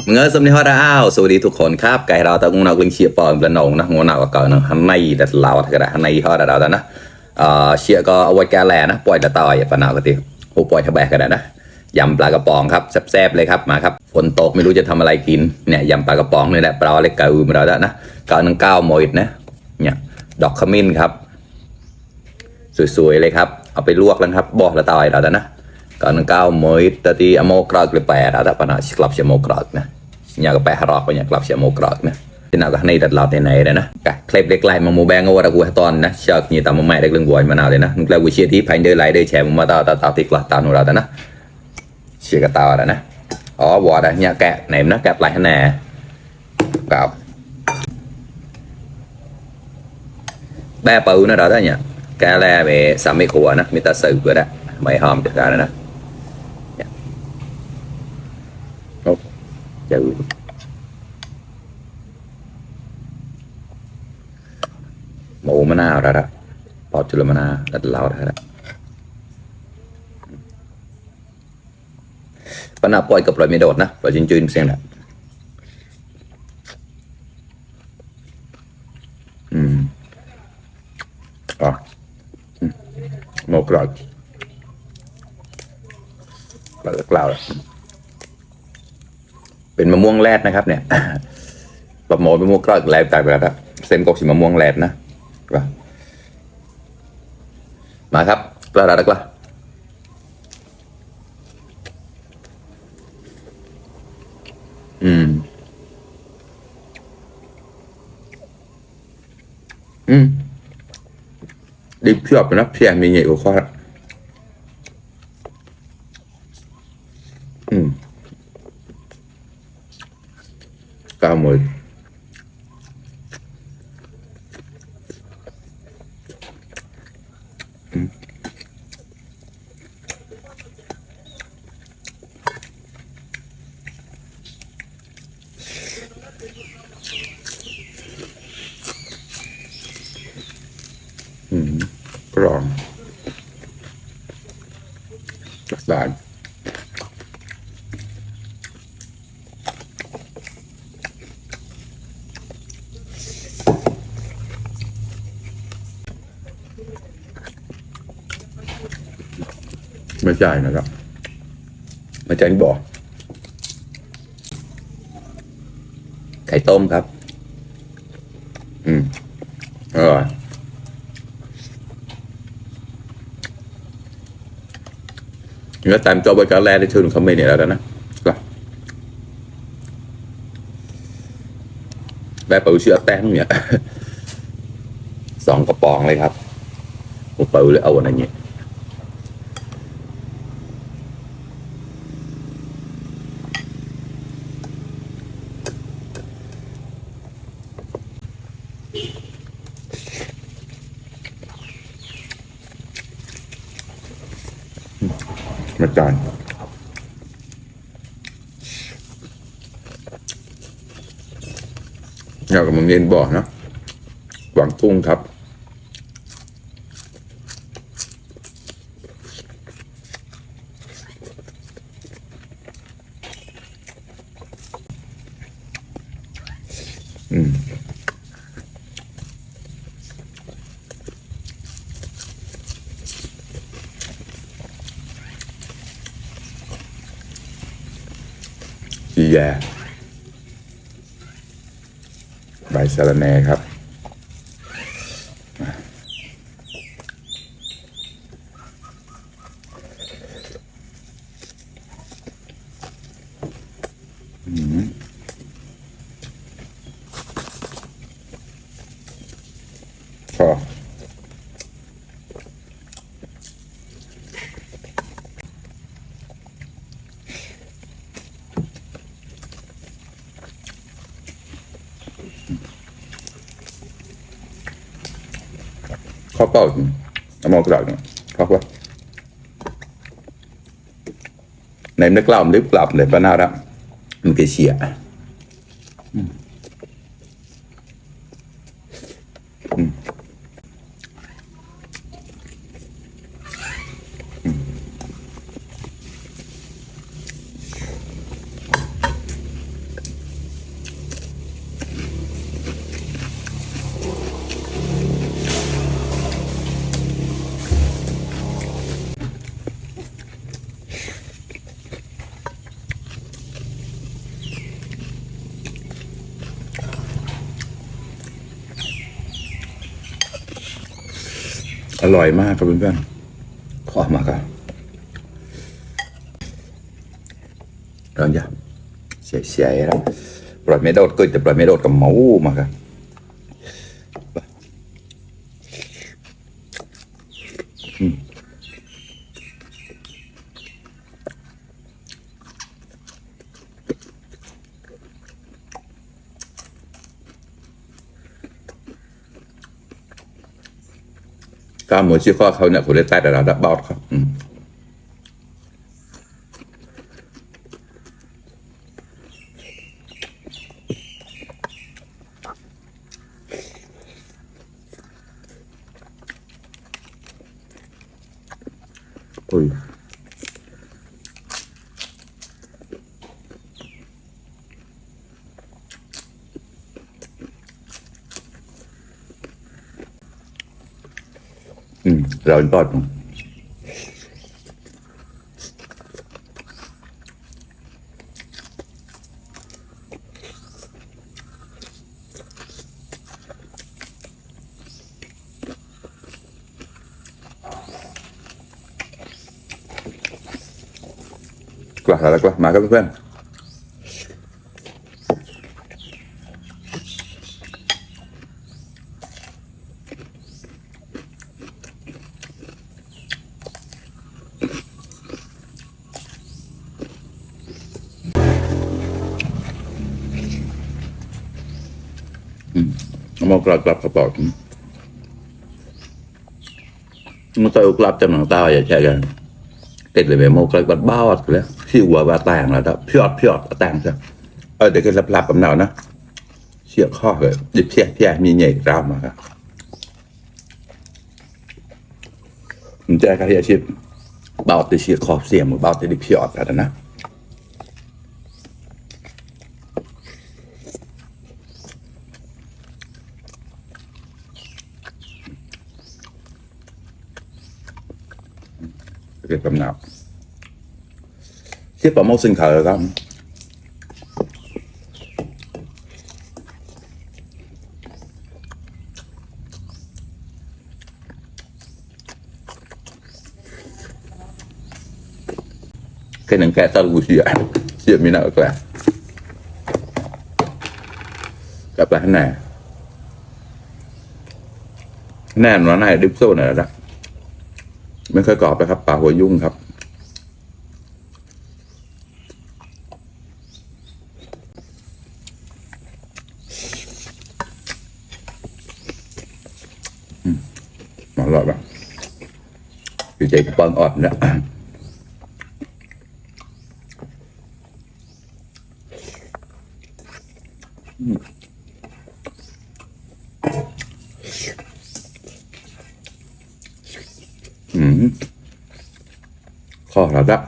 มึงเออสมนิฮอดอ้าวสวัสดีทุกคนครับไก่เราตะงนักลิงเชียปอนเป็นหนงนะงนักก็นะฮันในแต่เราถ้าเกิดฮันในฮอดเราแต่นะเชียก็เอาไว้แกแลนะปล่อยแต่ต่อยปนาวก็ตีหูปล่อยทะแบกกันนะยำปลากระป๋องครับแซ่บๆเลยครับมาครับฝนตกไม่รู้จะทำอะไรกินเนี่ยยำปลากระป๋องนี่แหละปลาเล็กเก่ามาเราแล้วนะ919โมยนะเนี่ยดอกขมิ้นครับสวยๆเลยครับเอาไปลวกแล้วครับบอกละต่อยเราแต่นะ919 tadi mau kerak lepas ada apa nak klub si mau kerakนะnhà cái bè harap punya klub si mau kerakนะที่นั่นก็ในดัดลาวที่ไหนเลยนะกะคลิปเล็กไล่มาโมแบงก็ว่ากูให้ตอนนะเชือกนี่ตามมาใหม่ได้เรื่องบอยมานานเลยนะนึกแล้วกูเชียร์ที่ภายเดินไล่ได้แชร์มาตาติกละตาหนูเราแต่นะเชียร์กับตาแล้วนะอ๋อวอดเนี่ยแกะไหนนะแกะไหลแน่กับแบ่ปูนะเราได้เนี่ยแกแลไปสามไม่ขวนะมีตาสื่อก็ได้ไม่หอมจัดการนะchữ mũ mã nào ra đó bỏ chữ là mã nào đặt lão ra đó phần nào quay cặp lại mới đột nè và chuyên chuyên xem nè một rồi và rất lao rồiเป็นมะม่วงแรดนะครับเนี่ยปลาโมมะม่วงกรอกแรดจากแล้วครับเส้นกบสีมะม่วงแรดนะมาครับปลาดักละดิบชอบนะเพียงมีเหนียวข้อcao mười rồi các bạnไม่ใช่นะครับไม่ใช่บ่อไข่ต้มครับอร่อยแล้วตามตัวใบกาแลได้ชื่อของเขาไม่เนี่ยแล้วนะก็แบบปูเชือแต้งเนี่ย2 กระป๋องเลยครับปูเลยเอาอะไรเนี่ยมาจานอยากกับมึงเรียนบ่อนะหวังกุ้งครับแย่ใบสะระแหน่ครับพอข้าวเปล่าน้ำมันกระดาษข้าวว่าในนึกเล่าลึกกลับเลยป้าน่ารักมันเกเชีย อร่อยมากครับเพื่อนๆขอมาครับร้อนจ้ะเสียๆแล้วปล่อยไม่โดดก็จะปล่อยไม่โดดกับหมูมาครับก้าวหมูชี้ข้อเขาเนี่ยผมได้ใต้แต่เราดับบอดครับอุ้ยเราเป็นปอดกลับแล้วกลับมาครับเพื่อนมากลับกระป๋องมันจะกลับจำหนังตาอย่าแช่กันติดเลยแบบโมกลับบัดบ้าอดเลยพี่หัวบาแตงแล้วครับพี่อดแตงใช่เดี๋ยวก็หลับๆกับหนาวนะเชี่ยข้อเลยดิบเชี่ยมีใหญ่ราวมาครับมันจะการอาชีพเบาแต่เชี่ยขอบเสียมเบาแต่ดิบพี่อดแต่นะเก็บกำหนาวเชี่ยปลาโมกซึ่งเขาเลยครับcái nâng kẹt tao cũng xịa mình nào cả gặp lại nàyแน่นอนไหนดิฟโซ่ไหนละไม่ค่อยกรอบนะครับปลาหัวยุ่งครับอร่อยป่ะดีใจกับปอนอ่อนเนี่ยข้อระดับ